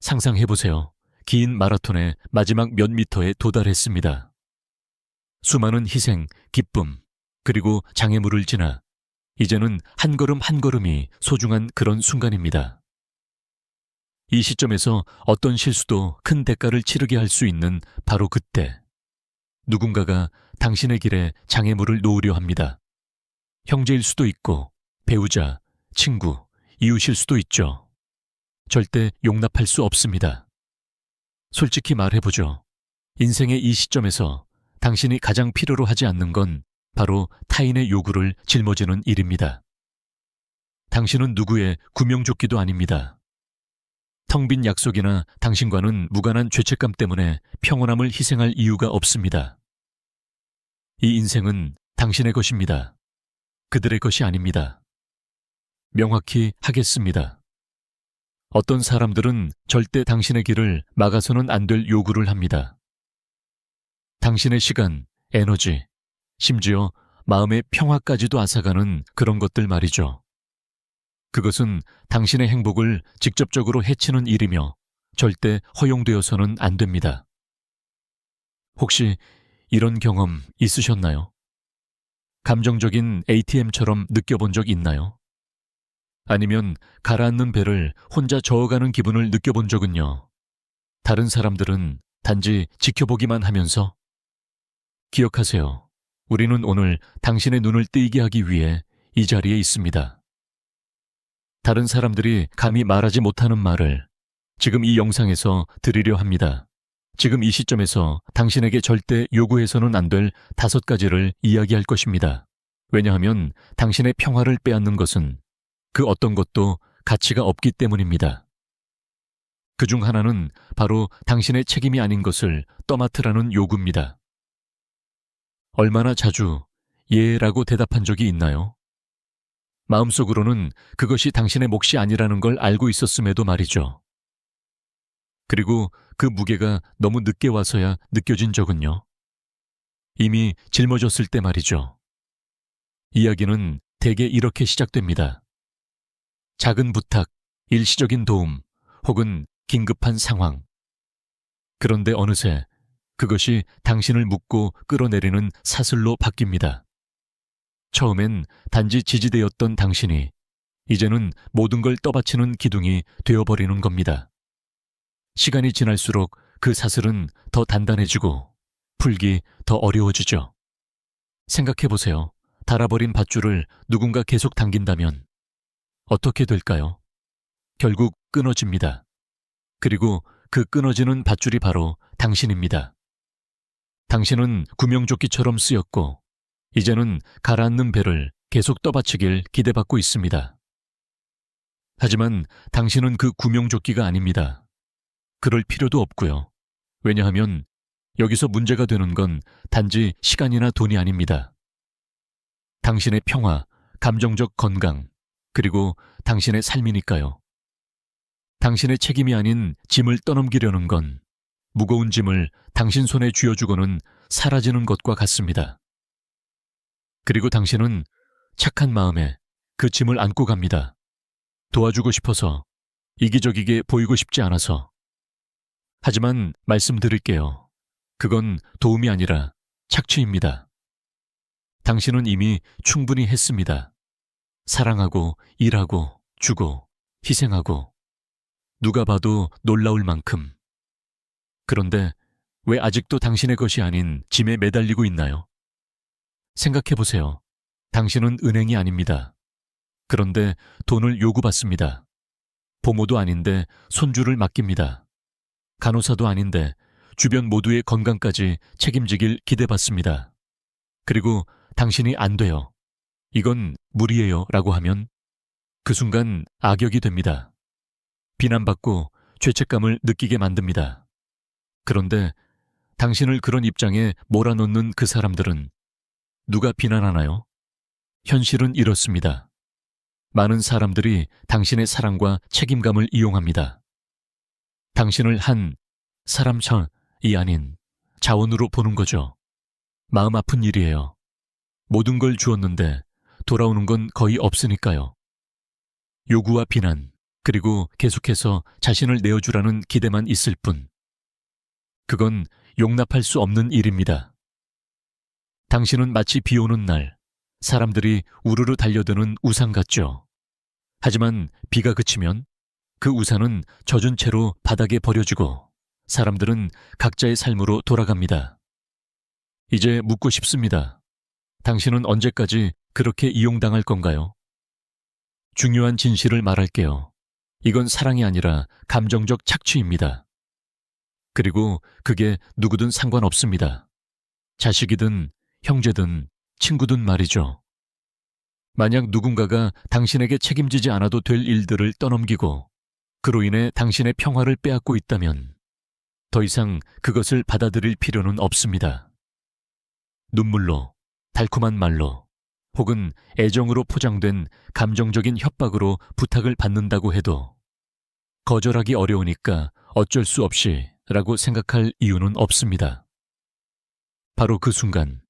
상상해보세요. 긴 마라톤의 마지막 몇 미터에 도달했습니다. 수많은 희생, 기쁨, 그리고 장애물을 지나 이제는 한 걸음 한 걸음이 소중한 그런 순간입니다. 이 시점에서 어떤 실수도 큰 대가를 치르게 할 수 있는 바로 그때, 누군가가 당신의 길에 장애물을 놓으려 합니다. 형제일 수도 있고, 배우자, 친구, 이웃일 수도 있죠. 절대 용납할 수 없습니다. 솔직히 말해보죠. 인생의 이 시점에서 당신이 가장 필요로 하지 않는 건 바로 타인의 요구를 짊어지는 일입니다. 당신은 누구의 구명조끼도 아닙니다. 텅 빈 약속이나 당신과는 무관한 죄책감 때문에 평온함을 희생할 이유가 없습니다. 이 인생은 당신의 것입니다. 그들의 것이 아닙니다. 명확히 하겠습니다. 어떤 사람들은 절대 당신의 길을 막아서는 안 될 요구를 합니다. 당신의 시간, 에너지, 심지어 마음의 평화까지도 앗아가는 그런 것들 말이죠. 그것은 당신의 행복을 직접적으로 해치는 일이며 절대 허용되어서는 안 됩니다. 혹시 이런 경험 있으셨나요? 감정적인 ATM처럼 느껴본 적 있나요? 아니면 가라앉는 배를 혼자 저어가는 기분을 느껴본 적은요? 다른 사람들은 단지 지켜보기만 하면서? 기억하세요. 우리는 오늘 당신의 눈을 뜨이게 하기 위해 이 자리에 있습니다. 다른 사람들이 감히 말하지 못하는 말을 지금 이 영상에서 드리려 합니다. 지금 이 시점에서 당신에게 절대 요구해서는 안 될 5가지를 이야기할 것입니다. 왜냐하면 당신의 평화를 빼앗는 것은 그 어떤 것도 가치가 없기 때문입니다. 그중 하나는 바로 당신의 책임이 아닌 것을 떠맡으라는 요구입니다. 얼마나 자주 예라고 대답한 적이 있나요? 마음속으로는 그것이 당신의 몫이 아니라는 걸 알고 있었음에도 말이죠. 그리고 그 무게가 너무 늦게 와서야 느껴진 적은요. 이미 짊어졌을 때 말이죠. 이야기는 대개 이렇게 시작됩니다. 작은 부탁, 일시적인 도움, 혹은 긴급한 상황. 그런데 어느새 그것이 당신을 묶고 끌어내리는 사슬로 바뀝니다. 처음엔 단지 지지대였던 당신이 이제는 모든 걸 떠받치는 기둥이 되어버리는 겁니다. 시간이 지날수록 그 사슬은 더 단단해지고 풀기 더 어려워지죠. 생각해보세요. 닳아버린 밧줄을 누군가 계속 당긴다면 어떻게 될까요? 결국 끊어집니다. 그리고 그 끊어지는 밧줄이 바로 당신입니다. 당신은 구명조끼처럼 쓰였고 이제는 가라앉는 배를 계속 떠받치길 기대받고 있습니다. 하지만 당신은 그 구명조끼가 아닙니다. 그럴 필요도 없고요. 왜냐하면 여기서 문제가 되는 건 단지 시간이나 돈이 아닙니다. 당신의 평화, 감정적 건강, 그리고 당신의 삶이니까요. 당신의 책임이 아닌 짐을 떠넘기려는 건 무거운 짐을 당신 손에 쥐어주고는 사라지는 것과 같습니다. 그리고 당신은 착한 마음에 그 짐을 안고 갑니다. 도와주고 싶어서, 이기적이게 보이고 싶지 않아서. 하지만 말씀드릴게요. 그건 도움이 아니라 착취입니다. 당신은 이미 충분히 했습니다. 사랑하고, 일하고, 주고, 희생하고. 누가 봐도 놀라울 만큼. 그런데 왜 아직도 당신의 것이 아닌 짐에 매달리고 있나요? 생각해보세요. 당신은 은행이 아닙니다. 그런데 돈을 요구받습니다. 보모도 아닌데 손주를 맡깁니다. 간호사도 아닌데 주변 모두의 건강까지 책임지길 기대받습니다. 그리고 당신이 안 돼요. 이건 무리예요 라고 하면 그 순간 악역이 됩니다. 비난받고 죄책감을 느끼게 만듭니다. 그런데 당신을 그런 입장에 몰아넣는 그 사람들은 누가 비난하나요? 현실은 이렇습니다. 많은 사람들이 당신의 사랑과 책임감을 이용합니다. 당신을 한 사람천이 아닌 자원으로 보는 거죠. 마음 아픈 일이에요. 모든 걸 주었는데 돌아오는 건 거의 없으니까요. 요구와 비난, 그리고 계속해서 자신을 내어주라는 기대만 있을 뿐. 그건 용납할 수 없는 일입니다. 당신은 마치 비 오는 날 사람들이 우르르 달려드는 우산 같죠. 하지만 비가 그치면 그 우산은 젖은 채로 바닥에 버려지고 사람들은 각자의 삶으로 돌아갑니다. 이제 묻고 싶습니다. 당신은 언제까지 그렇게 이용당할 건가요? 중요한 진실을 말할게요. 이건 사랑이 아니라 감정적 착취입니다. 그리고 그게 누구든 상관없습니다. 자식이든 형제든 친구든 말이죠. 만약 누군가가 당신에게 책임지지 않아도 될 일들을 떠넘기고 그로 인해 당신의 평화를 빼앗고 있다면 더 이상 그것을 받아들일 필요는 없습니다. 눈물로, 달콤한 말로, 혹은 애정으로 포장된 감정적인 협박으로 부탁을 받는다고 해도 거절하기 어려우니까 어쩔 수 없이 라고 생각할 이유는 없습니다. 바로 그 순간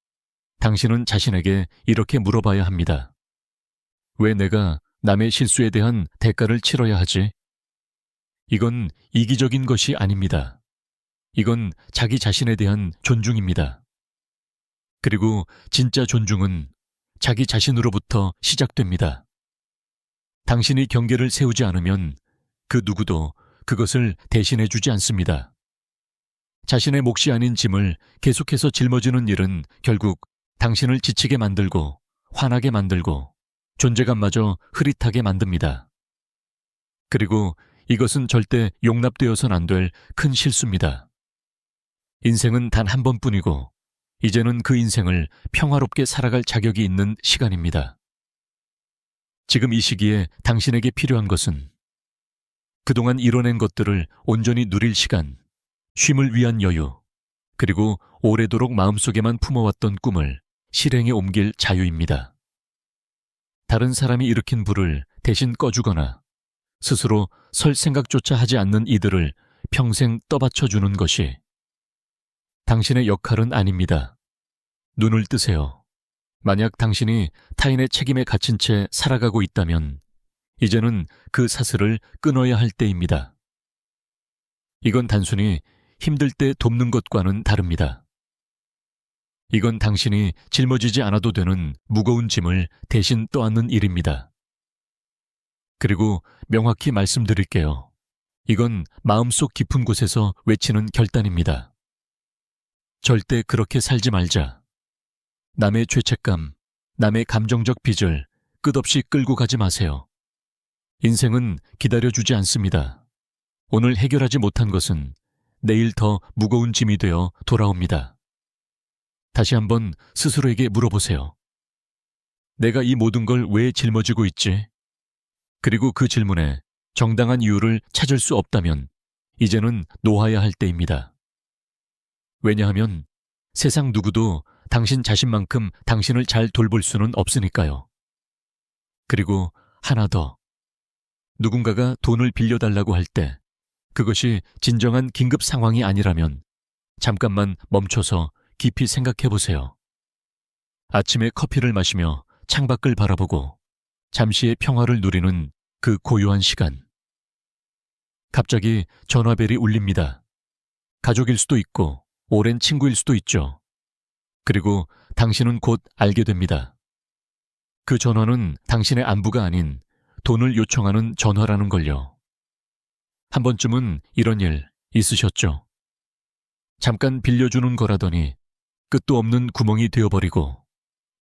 당신은 자신에게 이렇게 물어봐야 합니다. 왜 내가 남의 실수에 대한 대가를 치러야 하지? 이건 이기적인 것이 아닙니다. 이건 자기 자신에 대한 존중입니다. 그리고 진짜 존중은 자기 자신으로부터 시작됩니다. 당신이 경계를 세우지 않으면 그 누구도 그것을 대신해주지 않습니다. 자신의 몫이 아닌 짐을 계속해서 짊어지는 일은 결국 당신을 지치게 만들고 화나게 만들고 존재감마저 흐릿하게 만듭니다. 그리고 이것은 절대 용납되어선 안 될 큰 실수입니다. 인생은 단 한 번뿐이고 이제는 그 인생을 평화롭게 살아갈 자격이 있는 시간입니다. 지금 이 시기에 당신에게 필요한 것은 그동안 이뤄낸 것들을 온전히 누릴 시간, 쉼을 위한 여유, 그리고 오래도록 마음속에만 품어왔던 꿈을 실행에 옮길 자유입니다. 다른 사람이 일으킨 불을 대신 꺼주거나 스스로 설 생각조차 하지 않는 이들을 평생 떠받쳐주는 것이 당신의 역할은 아닙니다. 눈을 뜨세요. 만약 당신이 타인의 책임에 갇힌 채 살아가고 있다면 이제는 그 사슬을 끊어야 할 때입니다. 이건 단순히 힘들 때 돕는 것과는 다릅니다. 이건 당신이 짊어지지 않아도 되는 무거운 짐을 대신 떠안는 일입니다. 그리고 명확히 말씀드릴게요. 이건 마음속 깊은 곳에서 외치는 결단입니다. 절대 그렇게 살지 말자. 남의 죄책감, 남의 감정적 빚을 끝없이 끌고 가지 마세요. 인생은 기다려주지 않습니다. 오늘 해결하지 못한 것은 내일 더 무거운 짐이 되어 돌아옵니다. 다시 한번 스스로에게 물어보세요. 내가 이 모든 걸 왜 짊어지고 있지? 그리고 그 질문에 정당한 이유를 찾을 수 없다면 이제는 놓아야 할 때입니다. 왜냐하면 세상 누구도 당신 자신만큼 당신을 잘 돌볼 수는 없으니까요. 그리고 하나 더. 누군가가 돈을 빌려달라고 할 때 그것이 진정한 긴급 상황이 아니라면 잠깐만 멈춰서 깊이 생각해 보세요. 아침에 커피를 마시며 창밖을 바라보고 잠시의 평화를 누리는 그 고요한 시간. 갑자기 전화벨이 울립니다. 가족일 수도 있고 오랜 친구일 수도 있죠. 그리고 당신은 곧 알게 됩니다. 그 전화는 당신의 안부가 아닌 돈을 요청하는 전화라는 걸요. 한 번쯤은 이런 일 있으셨죠? 잠깐 빌려주는 거라더니 끝도 없는 구멍이 되어버리고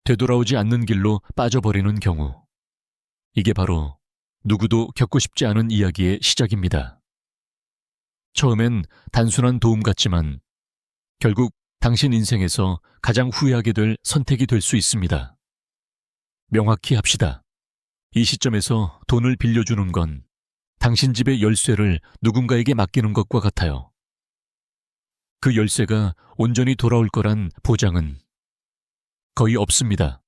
되돌아오지 않는 길로 빠져버리는 경우. 이게 바로 누구도 겪고 싶지 않은 이야기의 시작입니다. 처음엔 단순한 도움 같지만 결국 당신 인생에서 가장 후회하게 될 선택이 될 수 있습니다. 명확히 합시다. 이 시점에서 돈을 빌려주는 건 당신 집의 열쇠를 누군가에게 맡기는 것과 같아요. 그 열쇠가 온전히 돌아올 거란 보장은 거의 없습니다.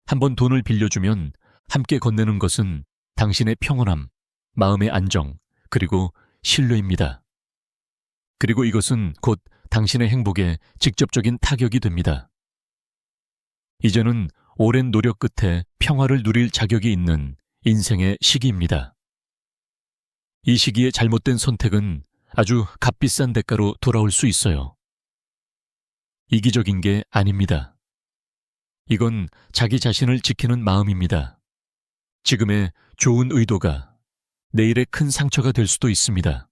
한번 돈을 빌려주면 함께 건네는 것은 당신의 평온함, 마음의 안정, 그리고 신뢰입니다. 그리고 이것은 곧 당신의 행복에 직접적인 타격이 됩니다. 이제는 오랜 노력 끝에 평화를 누릴 자격이 있는 인생의 시기입니다. 이 시기에 잘못된 선택은 아주 값비싼 대가로 돌아올 수 있어요. 이기적인 게 아닙니다. 이건 자기 자신을 지키는 마음입니다. 지금의 좋은 의도가 내일의 큰 상처가 될 수도 있습니다.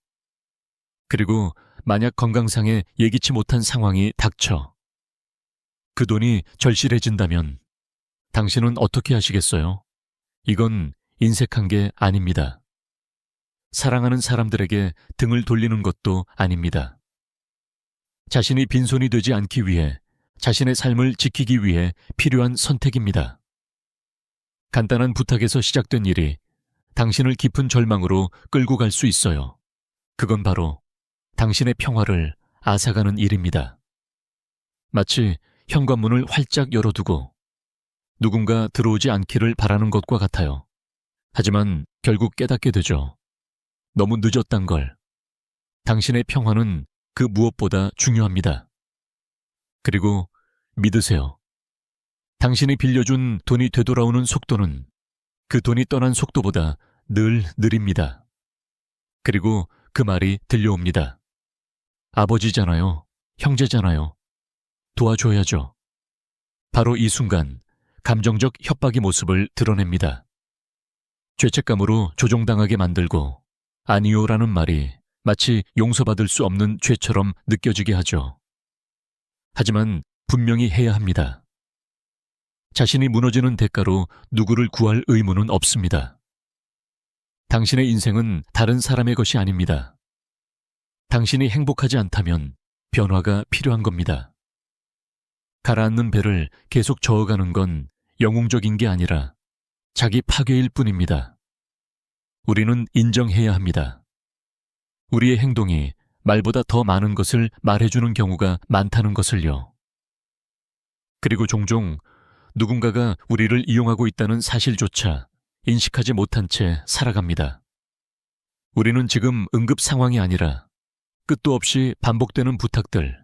그리고 만약 건강상에 예기치 못한 상황이 닥쳐 그 돈이 절실해진다면 당신은 어떻게 하시겠어요? 이건 인색한 게 아닙니다. 사랑하는 사람들에게 등을 돌리는 것도 아닙니다. 자신이 빈손이 되지 않기 위해 자신의 삶을 지키기 위해 필요한 선택입니다. 간단한 부탁에서 시작된 일이 당신을 깊은 절망으로 끌고 갈 수 있어요. 그건 바로 당신의 평화를 앗아가는 일입니다. 마치 현관문을 활짝 열어두고 누군가 들어오지 않기를 바라는 것과 같아요. 하지만 결국 깨닫게 되죠. 너무 늦었단 걸. 당신의 평화는 그 무엇보다 중요합니다. 그리고 믿으세요. 당신이 빌려준 돈이 되돌아오는 속도는 그 돈이 떠난 속도보다 늘 느립니다. 그리고 그 말이 들려옵니다. 아버지잖아요. 형제잖아요. 도와줘야죠. 바로 이 순간 감정적 협박의 모습을 드러냅니다. 죄책감으로 조종당하게 만들고 아니요라는 말이 마치 용서받을 수 없는 죄처럼 느껴지게 하죠. 하지만 분명히 해야 합니다. 자신이 무너지는 대가로 누구를 구할 의무는 없습니다. 당신의 인생은 다른 사람의 것이 아닙니다. 당신이 행복하지 않다면 변화가 필요한 겁니다. 가라앉는 배를 계속 저어가는 건 영웅적인 게 아니라 자기 파괴일 뿐입니다. 우리는 인정해야 합니다. 우리의 행동이 말보다 더 많은 것을 말해주는 경우가 많다는 것을요. 그리고 종종 누군가가 우리를 이용하고 있다는 사실조차 인식하지 못한 채 살아갑니다. 우리는 지금 응급 상황이 아니라 끝도 없이 반복되는 부탁들,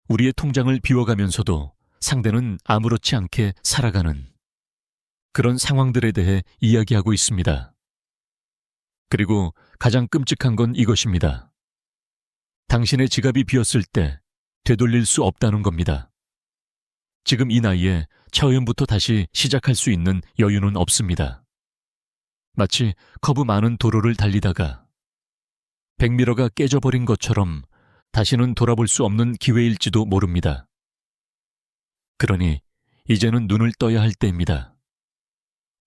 우리의 통장을 비워가면서도 상대는 아무렇지 않게 살아가는 그런 상황들에 대해 이야기하고 있습니다. 그리고 가장 끔찍한 건 이것입니다. 당신의 지갑이 비었을 때 되돌릴 수 없다는 겁니다. 지금 이 나이에 처음부터 다시 시작할 수 있는 여유는 없습니다. 마치 커브 많은 도로를 달리다가 백미러가 깨져버린 것처럼 다시는 돌아볼 수 없는 기회일지도 모릅니다. 그러니 이제는 눈을 떠야 할 때입니다.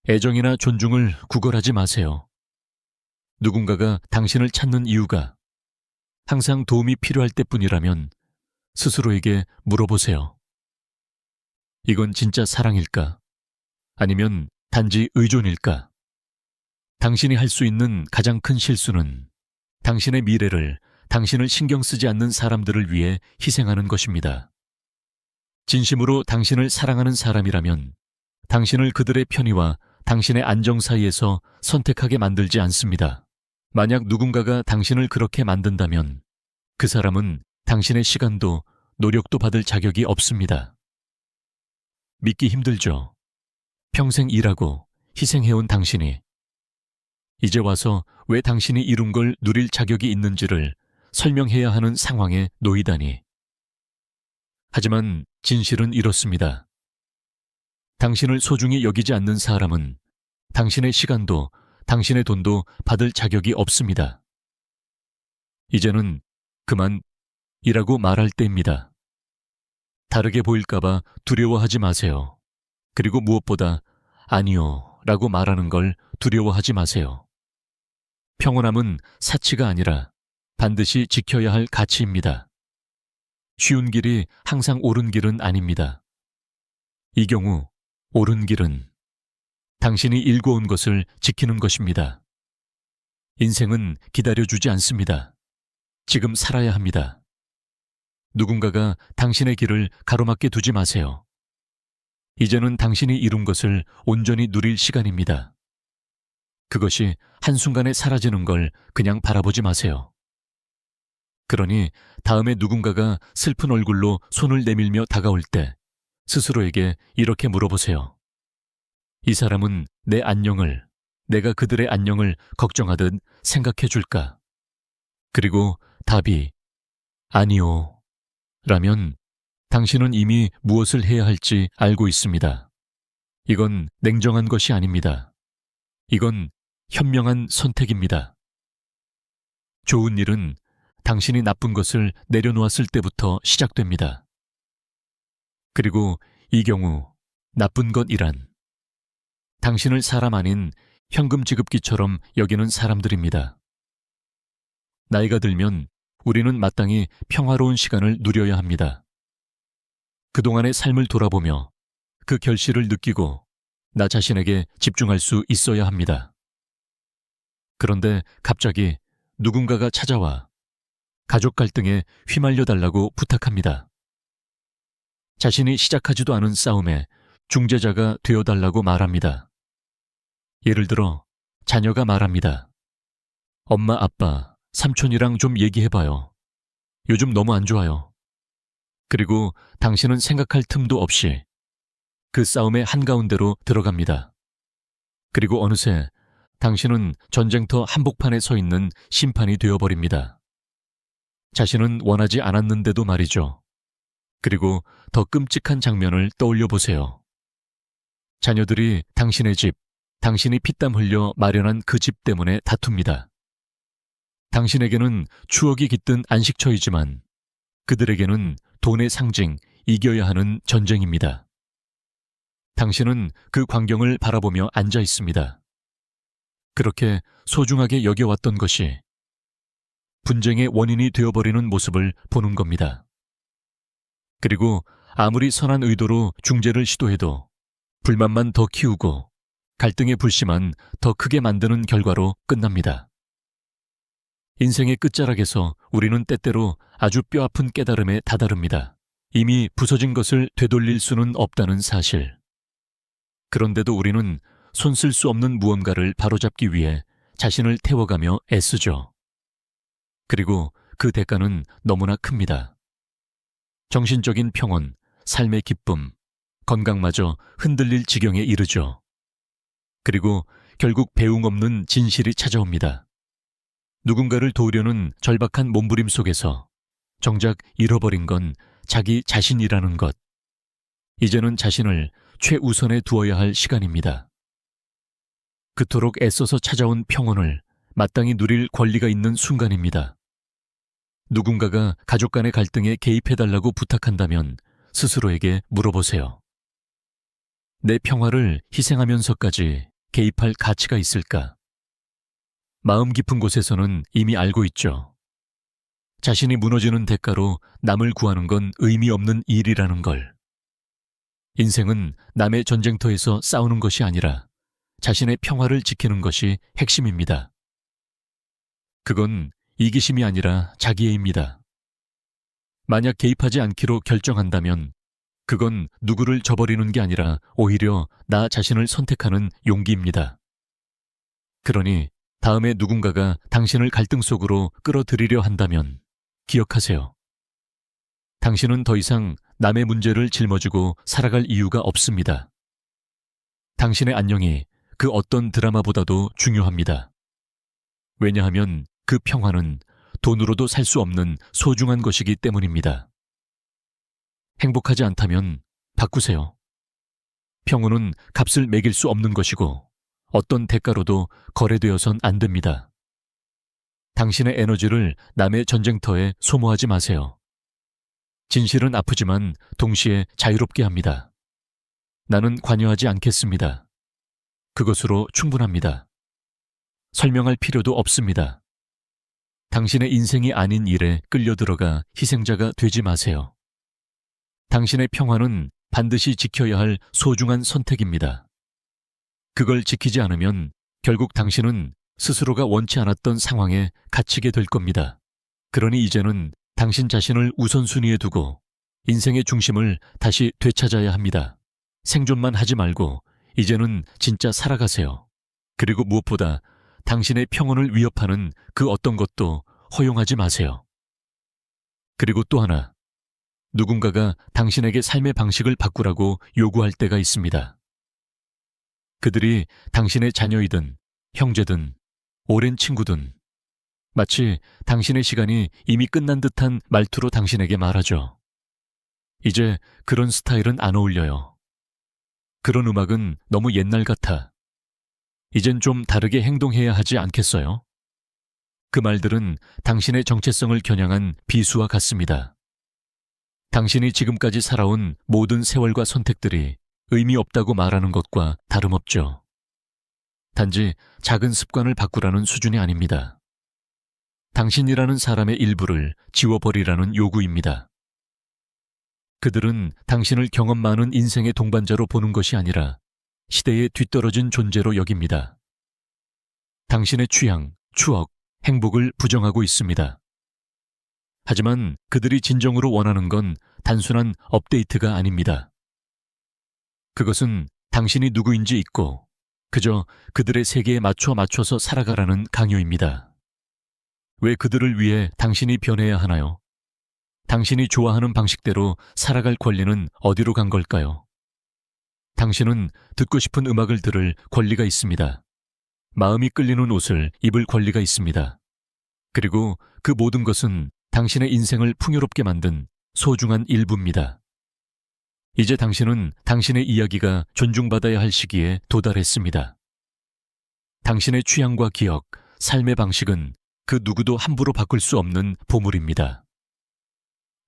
애정이나 존중을 구걸하지 마세요. 누군가가 당신을 찾는 이유가 항상 도움이 필요할 때뿐이라면 스스로에게 물어보세요. 이건 진짜 사랑일까? 아니면 단지 의존일까? 당신이 할 수 있는 가장 큰 실수는 당신의 미래를 당신을 신경 쓰지 않는 사람들을 위해 희생하는 것입니다. 진심으로 당신을 사랑하는 사람이라면 당신을 그들의 편의와 당신의 안정 사이에서 선택하게 만들지 않습니다. 만약 누군가가 당신을 그렇게 만든다면 그 사람은 당신의 시간도 노력도 받을 자격이 없습니다. 믿기 힘들죠. 평생 일하고 희생해온 당신이 이제 와서 왜 당신이 이룬 걸 누릴 자격이 있는지를 설명해야 하는 상황에 놓이다니. 하지만 진실은 이렇습니다. 당신을 소중히 여기지 않는 사람은 당신의 시간도 당신의 돈도 받을 자격이 없습니다. 이제는 그만 이라고 말할 때입니다. 다르게 보일까봐 두려워하지 마세요. 그리고 무엇보다 아니요 라고 말하는 걸 두려워하지 마세요. 평온함은 사치가 아니라 반드시 지켜야 할 가치입니다. 쉬운 길이 항상 옳은 길은 아닙니다. 이 경우 옳은 길은 당신이 일궈온 것을 지키는 것입니다. 인생은 기다려주지 않습니다. 지금 살아야 합니다. 누군가가 당신의 길을 가로막게 두지 마세요. 이제는 당신이 이룬 것을 온전히 누릴 시간입니다. 그것이 한순간에 사라지는 걸 그냥 바라보지 마세요. 그러니 다음에 누군가가 슬픈 얼굴로 손을 내밀며 다가올 때 스스로에게 이렇게 물어보세요. 이 사람은 내 안녕을, 내가 그들의 안녕을 걱정하듯 생각해 줄까? 그리고 답이 아니요. 라면 당신은 이미 무엇을 해야 할지 알고 있습니다. 이건 냉정한 것이 아닙니다. 이건 현명한 선택입니다. 좋은 일은 당신이 나쁜 것을 내려놓았을 때부터 시작됩니다. 그리고 이 경우 나쁜 것이란 당신을 사람 아닌 현금 지급기처럼 여기는 사람들입니다. 나이가 들면 우리는 마땅히 평화로운 시간을 누려야 합니다. 그동안의 삶을 돌아보며 그 결실을 느끼고 나 자신에게 집중할 수 있어야 합니다. 그런데 갑자기 누군가가 찾아와 가족 갈등에 휘말려 달라고 부탁합니다. 자신이 시작하지도 않은 싸움에 중재자가 되어달라고 말합니다. 예를 들어 자녀가 말합니다. 엄마, 아빠, 삼촌이랑 좀 얘기해봐요. 요즘 너무 안 좋아요. 그리고 당신은 생각할 틈도 없이 그 싸움의 한가운데로 들어갑니다. 그리고 어느새 당신은 전쟁터 한복판에 서 있는 심판이 되어버립니다. 자신은 원하지 않았는데도 말이죠. 그리고 더 끔찍한 장면을 떠올려 보세요. 자녀들이 당신의 집, 당신이 피땀 흘려 마련한 그 집 때문에 다툽니다. 당신에게는 추억이 깃든 안식처이지만 그들에게는 돈의 상징, 이겨야 하는 전쟁입니다. 당신은 그 광경을 바라보며 앉아 있습니다. 그렇게 소중하게 여겨왔던 것이 분쟁의 원인이 되어버리는 모습을 보는 겁니다. 그리고 아무리 선한 의도로 중재를 시도해도 불만만 더 키우고 갈등의 불씨만 더 크게 만드는 결과로 끝납니다. 인생의 끝자락에서 우리는 때때로 아주 뼈아픈 깨달음에 다다릅니다. 이미 부서진 것을 되돌릴 수는 없다는 사실. 그런데도 우리는 손쓸 수 없는 무언가를 바로잡기 위해 자신을 태워가며 애쓰죠. 그리고 그 대가는 너무나 큽니다. 정신적인 평온, 삶의 기쁨, 건강마저 흔들릴 지경에 이르죠. 그리고 결국 배웅 없는 진실이 찾아옵니다. 누군가를 도우려는 절박한 몸부림 속에서 정작 잃어버린 건 자기 자신이라는 것. 이제는 자신을 최우선에 두어야 할 시간입니다. 그토록 애써서 찾아온 평온을 마땅히 누릴 권리가 있는 순간입니다. 누군가가 가족 간의 갈등에 개입해달라고 부탁한다면 스스로에게 물어보세요. 내 평화를 희생하면서까지 개입할 가치가 있을까? 마음 깊은 곳에서는 이미 알고 있죠. 자신이 무너지는 대가로 남을 구하는 건 의미 없는 일이라는 걸. 인생은 남의 전쟁터에서 싸우는 것이 아니라 자신의 평화를 지키는 것이 핵심입니다. 그건 이기심이 아니라 자기애입니다. 만약 개입하지 않기로 결정한다면 그건 누구를 저버리는 게 아니라 오히려 나 자신을 선택하는 용기입니다. 그러니 다음에 누군가가 당신을 갈등 속으로 끌어들이려 한다면 기억하세요. 당신은 더 이상 남의 문제를 짊어지고 살아갈 이유가 없습니다. 당신의 안녕이 그 어떤 드라마보다도 중요합니다. 왜냐하면 그 평화는 돈으로도 살 수 없는 소중한 것이기 때문입니다. 행복하지 않다면 바꾸세요. 평온은 값을 매길 수 없는 것이고 어떤 대가로도 거래되어선 안 됩니다. 당신의 에너지를 남의 전쟁터에 소모하지 마세요. 진실은 아프지만 동시에 자유롭게 합니다. 나는 관여하지 않겠습니다. 그것으로 충분합니다. 설명할 필요도 없습니다. 당신의 인생이 아닌 일에 끌려들어가 희생자가 되지 마세요. 당신의 평화는 반드시 지켜야 할 소중한 선택입니다. 그걸 지키지 않으면 결국 당신은 스스로가 원치 않았던 상황에 갇히게 될 겁니다. 그러니 이제는 당신 자신을 우선순위에 두고 인생의 중심을 다시 되찾아야 합니다. 생존만 하지 말고 이제는 진짜 살아가세요. 그리고 무엇보다 당신의 평온을 위협하는 그 어떤 것도 허용하지 마세요. 그리고 또 하나, 누군가가 당신에게 삶의 방식을 바꾸라고 요구할 때가 있습니다. 그들이 당신의 자녀이든 형제든, 오랜 친구든, 마치 당신의 시간이 이미 끝난 듯한 말투로 당신에게 말하죠. 이제 그런 스타일은 안 어울려요. 그런 음악은 너무 옛날 같아. 이젠 좀 다르게 행동해야 하지 않겠어요? 그 말들은 당신의 정체성을 겨냥한 비수와 같습니다. 당신이 지금까지 살아온 모든 세월과 선택들이 의미 없다고 말하는 것과 다름없죠. 단지 작은 습관을 바꾸라는 수준이 아닙니다. 당신이라는 사람의 일부를 지워버리라는 요구입니다. 그들은 당신을 경험 많은 인생의 동반자로 보는 것이 아니라 시대에 뒤떨어진 존재로 여깁니다. 당신의 취향, 추억, 행복을 부정하고 있습니다. 하지만 그들이 진정으로 원하는 건 단순한 업데이트가 아닙니다. 그것은 당신이 누구인지 잊고 그저 그들의 세계에 맞춰서 살아가라는 강요입니다. 왜 그들을 위해 당신이 변해야 하나요? 당신이 좋아하는 방식대로 살아갈 권리는 어디로 간 걸까요? 당신은 듣고 싶은 음악을 들을 권리가 있습니다. 마음이 끌리는 옷을 입을 권리가 있습니다. 그리고 그 모든 것은 당신의 인생을 풍요롭게 만든 소중한 일부입니다. 이제 당신은 당신의 이야기가 존중받아야 할 시기에 도달했습니다. 당신의 취향과 기억, 삶의 방식은 그 누구도 함부로 바꿀 수 없는 보물입니다.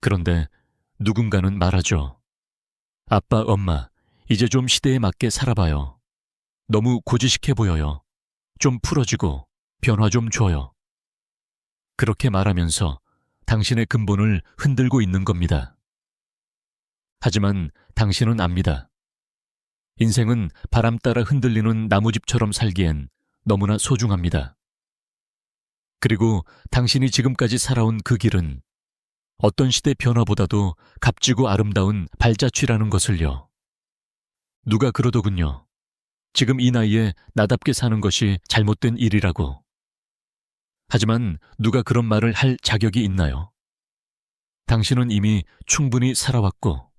그런데 누군가는 말하죠. 아빠, 엄마, 이제 좀 시대에 맞게 살아봐요. 너무 고지식해 보여요. 좀 풀어지고 변화 좀 줘요. 그렇게 말하면서 당신의 근본을 흔들고 있는 겁니다. 하지만 당신은 압니다. 인생은 바람 따라 흔들리는 나무집처럼 살기엔 너무나 소중합니다. 그리고 당신이 지금까지 살아온 그 길은 어떤 시대 변화보다도 값지고 아름다운 발자취라는 것을요. 누가 그러더군요. 지금 이 나이에 나답게 사는 것이 잘못된 일이라고. 하지만 누가 그런 말을 할 자격이 있나요? 당신은 이미 충분히 살아왔고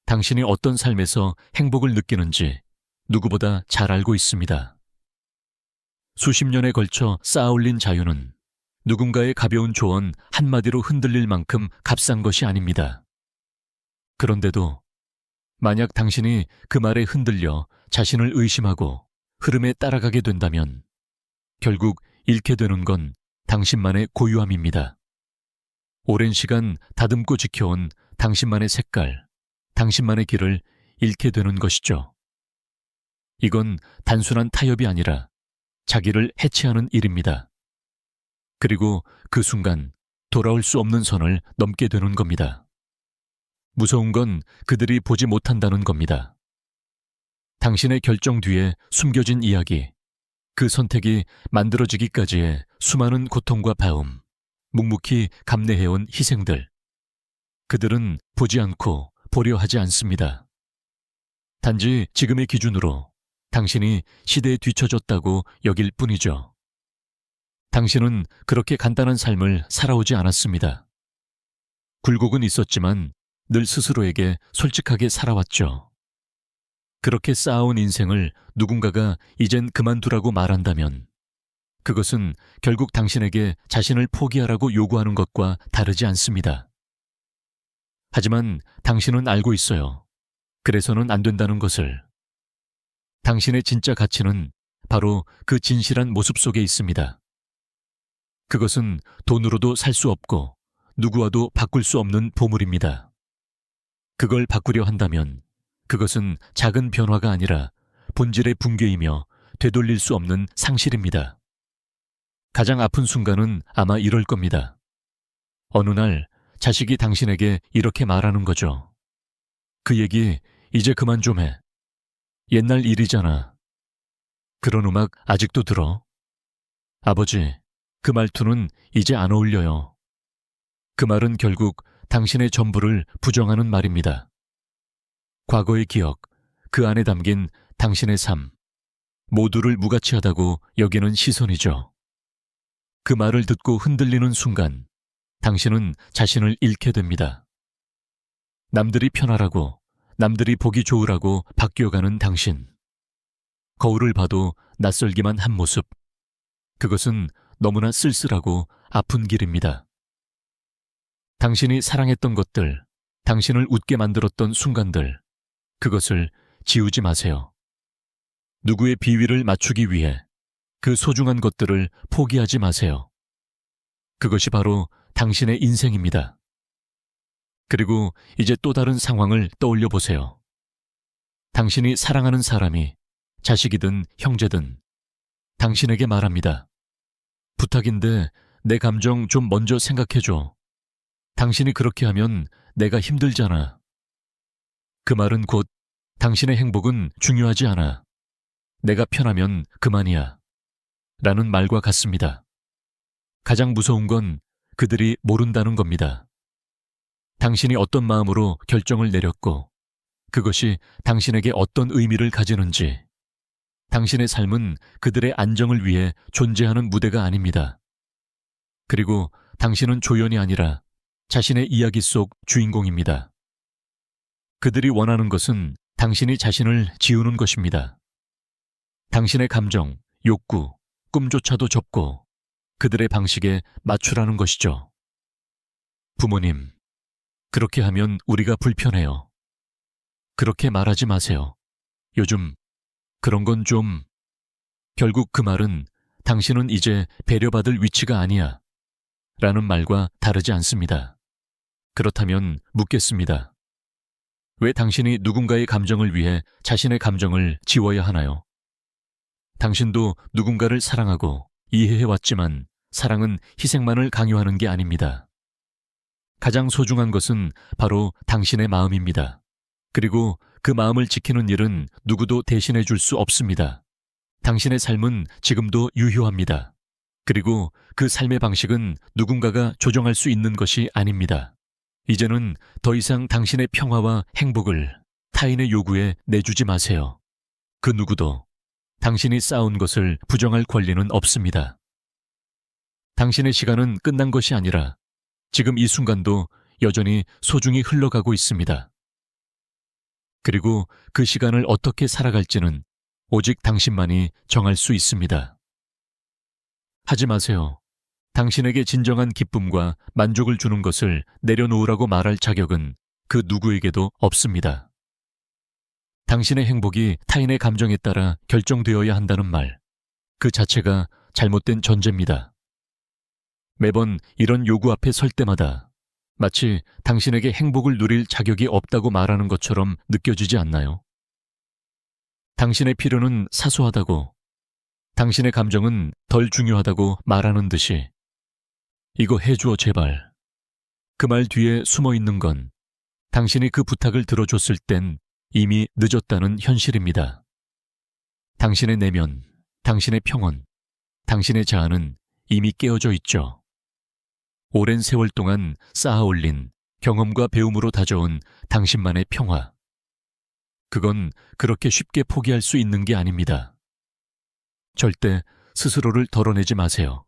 당신이 어떤 삶에서 행복을 느끼는지 누구보다 잘 알고 있습니다. 수십 년에 걸쳐 쌓아올린 자유는 누군가의 가벼운 조언 한마디로 흔들릴 만큼 값싼 것이 아닙니다. 그런데도 만약 당신이 그 말에 흔들려 자신을 의심하고 흐름에 따라가게 된다면 결국 잃게 되는 건 당신만의 고유함입니다. 오랜 시간 다듬고 지켜온 당신만의 색깔, 당신만의 길을 잃게 되는 것이죠. 이건 단순한 타협이 아니라 자기를 해체하는 일입니다. 그리고 그 순간 돌아올 수 없는 선을 넘게 되는 겁니다. 무서운 건 그들이 보지 못한다는 겁니다. 당신의 결정 뒤에 숨겨진 이야기, 그 선택이 만들어지기까지의 수많은 고통과 바움, 묵묵히 감내해온 희생들. 그들은 보지 않고 보려 하지 않습니다. 단지 지금의 기준으로 당신이 시대에 뒤처졌다고 여길 뿐이죠. 당신은 그렇게 간단한 삶을 살아오지 않았습니다. 굴곡은 있었지만 늘 스스로에게 솔직하게 살아왔죠. 그렇게 쌓아온 인생을 누군가가 이젠 그만두라고 말한다면 그것은 결국 당신에게 자신을 포기하라고 요구하는 것과 다르지 않습니다. 하지만 당신은 알고 있어요. 그래서는 안 된다는 것을. 당신의 진짜 가치는 바로 그 진실한 모습 속에 있습니다. 그것은 돈으로도 살 수 없고 누구와도 바꿀 수 없는 보물입니다. 그걸 바꾸려 한다면 그것은 작은 변화가 아니라 본질의 붕괴이며 되돌릴 수 없는 상실입니다. 가장 아픈 순간은 아마 이럴 겁니다. 어느 날 자식이 당신에게 이렇게 말하는 거죠. 그 얘기 이제 그만 좀 해. 옛날 일이잖아. 그런 음악 아직도 들어? 아버지, 그 말투는 이제 안 어울려요. 그 말은 결국 당신의 전부를 부정하는 말입니다. 과거의 기억, 그 안에 담긴 당신의 삶, 모두를 무가치하다고 여기는 시선이죠. 그 말을 듣고 흔들리는 순간 당신은 자신을 잃게 됩니다. 남들이 편하라고, 남들이 보기 좋으라고 바뀌어가는 당신. 거울을 봐도 낯설기만 한 모습. 그것은 너무나 쓸쓸하고 아픈 길입니다. 당신이 사랑했던 것들, 당신을 웃게 만들었던 순간들, 그것을 지우지 마세요. 누구의 비위를 맞추기 위해 그 소중한 것들을 포기하지 마세요. 그것이 바로 당신의 인생입니다. 그리고 이제 또 다른 상황을 떠올려 보세요. 당신이 사랑하는 사람이 자식이든 형제든 당신에게 말합니다. 부탁인데 내 감정 좀 먼저 생각해줘. 당신이 그렇게 하면 내가 힘들잖아. 그 말은 곧 당신의 행복은 중요하지 않아. 내가 편하면 그만이야. 라는 말과 같습니다. 가장 무서운 건 그들이 모른다는 겁니다. 당신이 어떤 마음으로 결정을 내렸고 그것이 당신에게 어떤 의미를 가지는지. 당신의 삶은 그들의 안정을 위해 존재하는 무대가 아닙니다. 그리고 당신은 조연이 아니라 자신의 이야기 속 주인공입니다. 그들이 원하는 것은 당신이 자신을 지우는 것입니다. 당신의 감정, 욕구, 꿈조차도 접고 그들의 방식에 맞추라는 것이죠. 부모님, 그렇게 하면 우리가 불편해요. 그렇게 말하지 마세요. 요즘 그런 건 좀... 결국 그 말은 당신은 이제 배려받을 위치가 아니야. 라는 말과 다르지 않습니다. 그렇다면 묻겠습니다. 왜 당신이 누군가의 감정을 위해 자신의 감정을 지워야 하나요? 당신도 누군가를 사랑하고 이해해왔지만 사랑은 희생만을 강요하는 게 아닙니다. 가장 소중한 것은 바로 당신의 마음입니다. 그리고 그 마음을 지키는 일은 누구도 대신해 줄 수 없습니다. 당신의 삶은 지금도 유효합니다. 그리고 그 삶의 방식은 누군가가 조정할 수 있는 것이 아닙니다. 이제는 더 이상 당신의 평화와 행복을 타인의 요구에 내주지 마세요. 그 누구도 당신이 쌓아온 것을 부정할 권리는 없습니다. 당신의 시간은 끝난 것이 아니라 지금 이 순간도 여전히 소중히 흘러가고 있습니다. 그리고 그 시간을 어떻게 살아갈지는 오직 당신만이 정할 수 있습니다. 하지 마세요. 당신에게 진정한 기쁨과 만족을 주는 것을 내려놓으라고 말할 자격은 그 누구에게도 없습니다. 당신의 행복이 타인의 감정에 따라 결정되어야 한다는 말, 그 자체가 잘못된 전제입니다. 매번 이런 요구 앞에 설 때마다 마치 당신에게 행복을 누릴 자격이 없다고 말하는 것처럼 느껴지지 않나요? 당신의 필요는 사소하다고, 당신의 감정은 덜 중요하다고 말하는 듯이 이거 해주어 제발. 그 말 뒤에 숨어 있는 건 당신이 그 부탁을 들어줬을 땐 이미 늦었다는 현실입니다. 당신의 내면, 당신의 평온, 당신의 자아는 이미 깨어져 있죠. 오랜 세월 동안 쌓아올린 경험과 배움으로 다져온 당신만의 평화. 그건 그렇게 쉽게 포기할 수 있는 게 아닙니다. 절대 스스로를 덜어내지 마세요.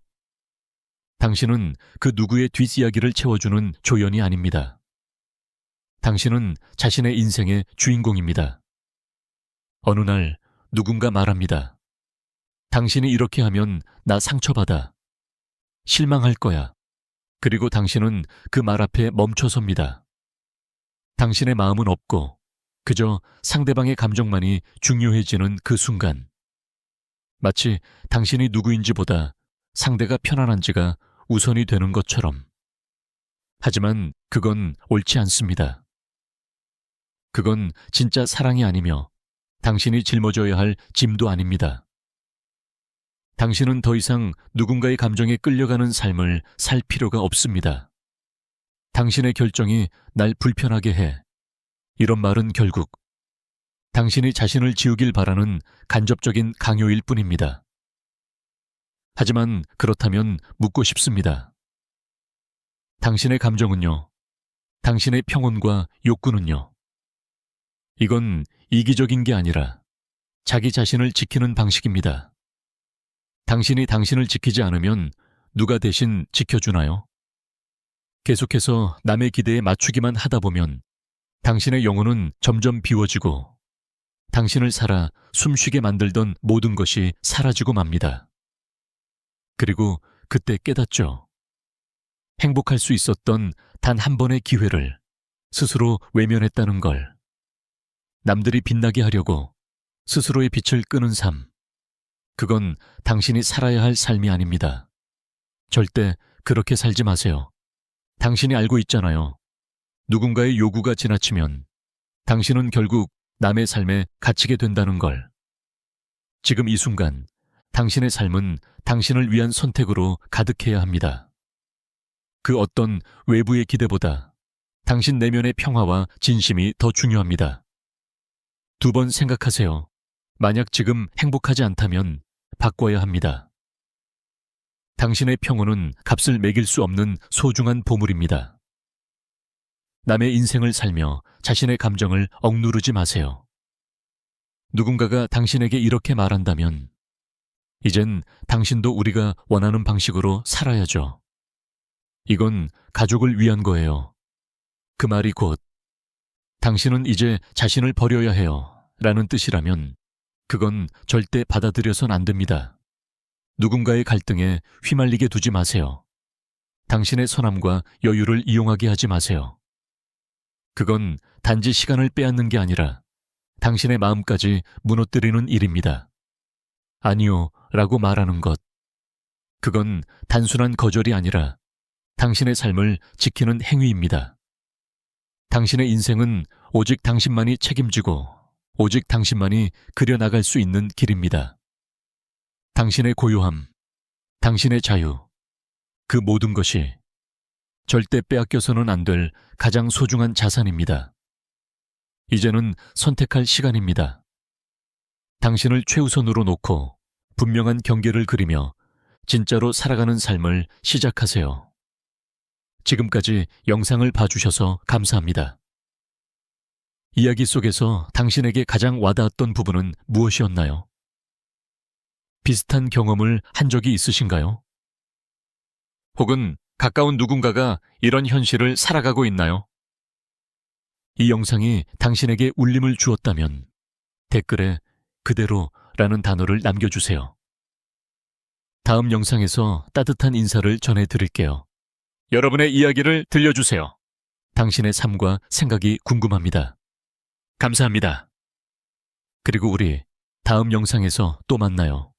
당신은 그 누구의 뒷이야기를 채워주는 조연이 아닙니다. 당신은 자신의 인생의 주인공입니다. 어느 날 누군가 말합니다. 당신이 이렇게 하면 나 상처받아. 실망할 거야. 그리고 당신은 그 말 앞에 멈춰섭니다. 당신의 마음은 없고 그저 상대방의 감정만이 중요해지는 그 순간. 마치 당신이 누구인지보다 상대가 편안한지가 우선이 되는 것처럼. 하지만 그건 옳지 않습니다. 그건 진짜 사랑이 아니며 당신이 짊어져야 할 짐도 아닙니다. 당신은 더 이상 누군가의 감정에 끌려가는 삶을 살 필요가 없습니다. 당신의 결정이 날 불편하게 해. 이런 말은 결국 당신이 자신을 지우길 바라는 간접적인 강요일 뿐입니다. 하지만 그렇다면 묻고 싶습니다. 당신의 감정은요? 당신의 평온과 욕구는요? 이건 이기적인 게 아니라 자기 자신을 지키는 방식입니다. 당신이 당신을 지키지 않으면 누가 대신 지켜주나요? 계속해서 남의 기대에 맞추기만 하다 보면 당신의 영혼은 점점 비워지고 당신을 살아 숨쉬게 만들던 모든 것이 사라지고 맙니다. 그리고 그때 깨닫죠. 행복할 수 있었던 단 한 번의 기회를 스스로 외면했다는 걸. 남들이 빛나게 하려고 스스로의 빛을 끄는 삶. 그건 당신이 살아야 할 삶이 아닙니다. 절대 그렇게 살지 마세요. 당신이 알고 있잖아요. 누군가의 요구가 지나치면 당신은 결국 남의 삶에 갇히게 된다는 걸. 지금 이 순간 당신의 삶은 당신을 위한 선택으로 가득해야 합니다. 그 어떤 외부의 기대보다 당신 내면의 평화와 진심이 더 중요합니다. 2번 생각하세요. 만약 지금 행복하지 않다면 바꿔야 합니다. 당신의 평온은 값을 매길 수 없는 소중한 보물입니다. 남의 인생을 살며 자신의 감정을 억누르지 마세요. 누군가가 당신에게 이렇게 말한다면 이젠 당신도 우리가 원하는 방식으로 살아야죠. 이건 가족을 위한 거예요. 그 말이 곧 당신은 이제 자신을 버려야 해요 라는 뜻이라면 그건 절대 받아들여선 안 됩니다. 누군가의 갈등에 휘말리게 두지 마세요. 당신의 선함과 여유를 이용하게 하지 마세요. 그건 단지 시간을 빼앗는 게 아니라 당신의 마음까지 무너뜨리는 일입니다. 아니요 라고 말하는 것. 그건 단순한 거절이 아니라 당신의 삶을 지키는 행위입니다. 당신의 인생은 오직 당신만이 책임지고 오직 당신만이 그려나갈 수 있는 길입니다. 당신의 고요함, 당신의 자유, 그 모든 것이 절대 빼앗겨서는 안 될 가장 소중한 자산입니다. 이제는 선택할 시간입니다. 당신을 최우선으로 놓고 분명한 경계를 그리며 진짜로 살아가는 삶을 시작하세요. 지금까지 영상을 봐주셔서 감사합니다. 이야기 속에서 당신에게 가장 와닿았던 부분은 무엇이었나요? 비슷한 경험을 한 적이 있으신가요? 혹은 가까운 누군가가 이런 현실을 살아가고 있나요? 이 영상이 당신에게 울림을 주었다면 댓글에 그대로라는 단어를 남겨주세요. 다음 영상에서 따뜻한 인사를 전해드릴게요. 여러분의 이야기를 들려주세요. 당신의 삶과 생각이 궁금합니다. 감사합니다. 그리고 우리 다음 영상에서 또 만나요.